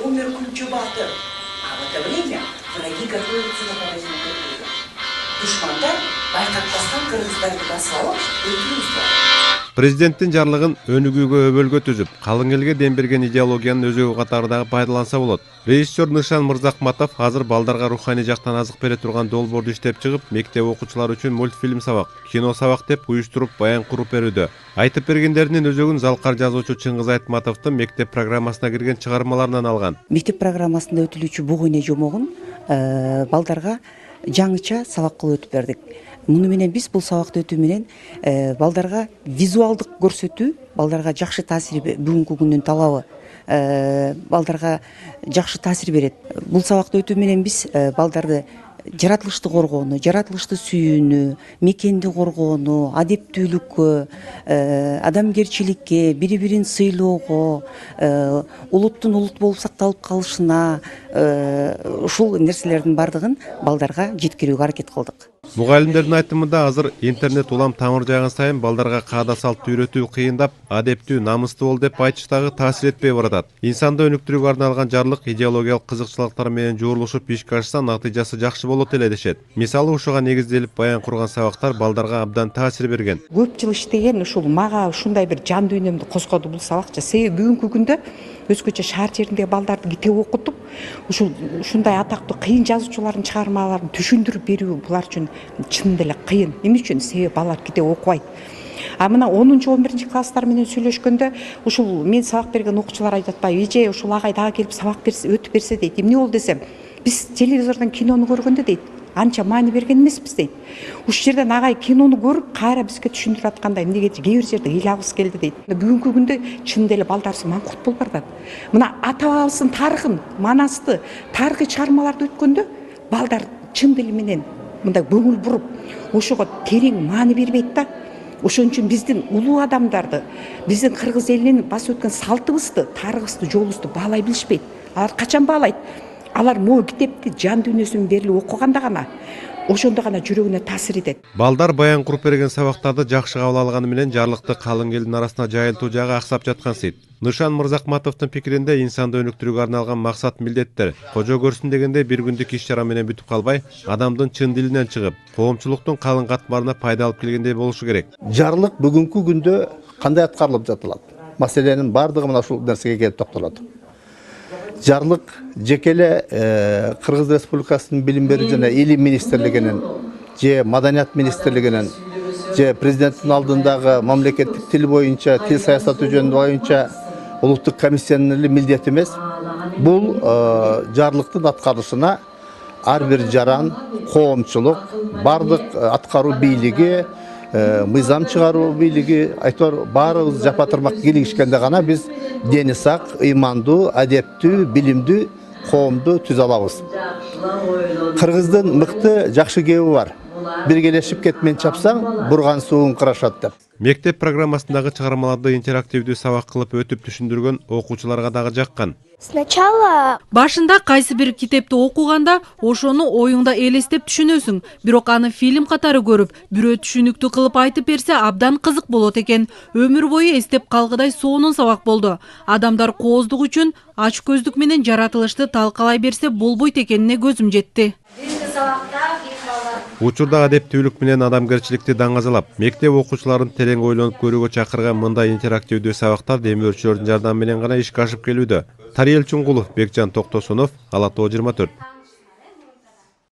Умер Кульчубатов. А в это время враги готовятся к нападению. Душмандар байкатпастан кыргыздарды басып алып, өлтүрүүбүз. Президенттин жарлыгын өнүгүүгө өбөлгө түзүп, калың элге дем берген идеологиянын өзөгү катарындагы пайдаланса болот. Режиссер Нышан Мырзахматов азыр балдарга руханий жактан азык бере турган долбоорду иштеп чыгып, мектеп окуучулары үчүн мультфильм сабак, кино сабак деп уюштуруп баян куруп берүүдө. Айтып бергендеринин өзөгүн залкар жазуучу Чыңгыз Айтматовдун мектеп программасына кирген чыгармаларынан алган. Мектеп программасында өтүлүүчү буг эне жомогун балдарга жаңыча сабак кылып өтүп бердик. Муну менен биз бул сабакты өтүү менен балдарга визуалдык көрсөтүү, балдарга жакшы таасир, бүгүнкү күндүн талабы балдарга жакшы таасир берет. Бул сабакты өтүү менен биз балдарды жаратылышты коргоону, жаратылышты сүйүүнү, мекенди коргоону, адептүүлүккө, адамгерчиликке, бири-бирин сыйлоого, улуттун улут болуп сакталып калышына, ушул нерселердин бардыгын балдарга жеткирүүгө аракет кылдык. Мугалимдердин айтымында азыр интернет улам тамыр жайган сайын балдарга каада салтты үйрөтүү кыйындап, адептүү, намыстуу бол деп айтыштагы таасир этпей баратат. Инсанды өнүктүрүүгө арналган жарлык идеологиялык кызыкчылыктар менен жуурулушуп ишке ашса, натыйжасы жакшы болот эле дешет. Мисалы ушуга негизделип баян курган сабактар балдарга абдан таасир берген. Көп жыл иштеген ушул мага ушундай бир жан дүйнөмдү козгоду бул сабакча. Себеби бүгүнкү күндө өзгөчө шаар жериндеги балдарды китеп окутуп, ушундай атактуу кыйын жазуучулардын чыгармаларын түшүндүрүп берүү булар үчүн чын деле кыйын. Эмне үчүн? Себеби балдар китеп окубайт. А мына 10-11 класстар менен сүйлөшкөндө ушул мен сабак берген окуучулар айтып атпайбы, эже ушул агай дагы келип сабак берсе, өтүп берсе дейт. Эмне болду десем, биз телевизордон кинону көргөндө дейт, анча маани берген эмеспиз дейт. Ушул жерден агай кинону көрүп, кайра бизге түшүндүрүп аткандай, эмнеге кээ бир жерде ыйлабыз келди дейт. Бүгүнкү күндө чын деле балдарыбыз маңкурт болуп баратат. Мына ата бабабыздын тарыхын, манасты, тарыхый чыгармаларды өткөндө балдар чын дили менен мындай көңүл буруп, ошого терең маани бербейт да. Ошон үчүн биздин улуу адамдарды, биздин кыргыз элинин басып өткөн салтыбызды, тарыхыбызды, жолубузду баалай билишпейт. Алар качан баалайт? Алар могу китепти жан дүйнөсүн берилип окуганда гана, ошондо гана жүрөгүнө таасир этет. Балдар баян куруп берген сабактарды жакшы кабыл алганы менен жарлыкты калың элдин арасына жайылтуу жагы аксап жаткан сыйт. Нышан Мырзахматовдун пикиринде инсанды өнүктүрүүгө арналган максат милдеттер кожо көрсүн дегенде бир күндүк иш чара менен бүтүп калбай, адамдын чын дилинен чыгып, коомчулуктун калың катмарына пайда алып келгендей болушу керек. Жарлык бүгүнкү күндө кандай аткарылып жатылат? Маселенин бардыгы мына ушул нерсеге келип токтолот. Жарлык жеке эле Кыргыз Республикасынын билим берүү жана илим министрлигинин же маданият министрлигинин же президенттин алдындагы мамлекеттик тил боюнча, тил саясаты жөнүндө боюнча улуттук комиссиянын эле милдети эмес. Бул жарлыктын аткарылышына ар бир жаран, коомчулук, бардык аткаруу бийлиги, мыйзам чыгаруу бийлиги, айтор баарыбыз жапатырмак кийлигишкенде гана биз дени сак, ыймандуу, адептүү, билимдүү коомду түзө алабыз. Кыргыздын мыкты жакшы кеби бар. Биргелешип кетмен чапсаң, бурган суун кырашат деп. Мектеп программасындагы чыгармаларды интерактивдүү сабак кылып өтүп түшүндүргөн окуучуларга дагы жаккан. Сначала башында кайсы бир китепти окуганда ошону оюңда элестеп түшүнөсүң, бирок аны фильм катары көрүп, бирөө түшүнүктүү кылып айтып берсе абдан кызык болот экен. Өмүр бою эстеп калгыдай сонун сабак болду. Адамдар кооздук үчүн ач көздүк менен жаратылышты талкалай берсе болбойт экенине көзүм жетти. Учурда адептүүлүк менен адамгерчиликти даңазалап, мектеп окуучуларын терең ойлонуп көрүүгө чакырган мындай интерактивдүү сабактар демөөрчүлөрдүн жардамы менен гана ишке ашып келүүдө. Тариел Чуңгулов, Бекжан Токтосунов, Ала Тоо 24.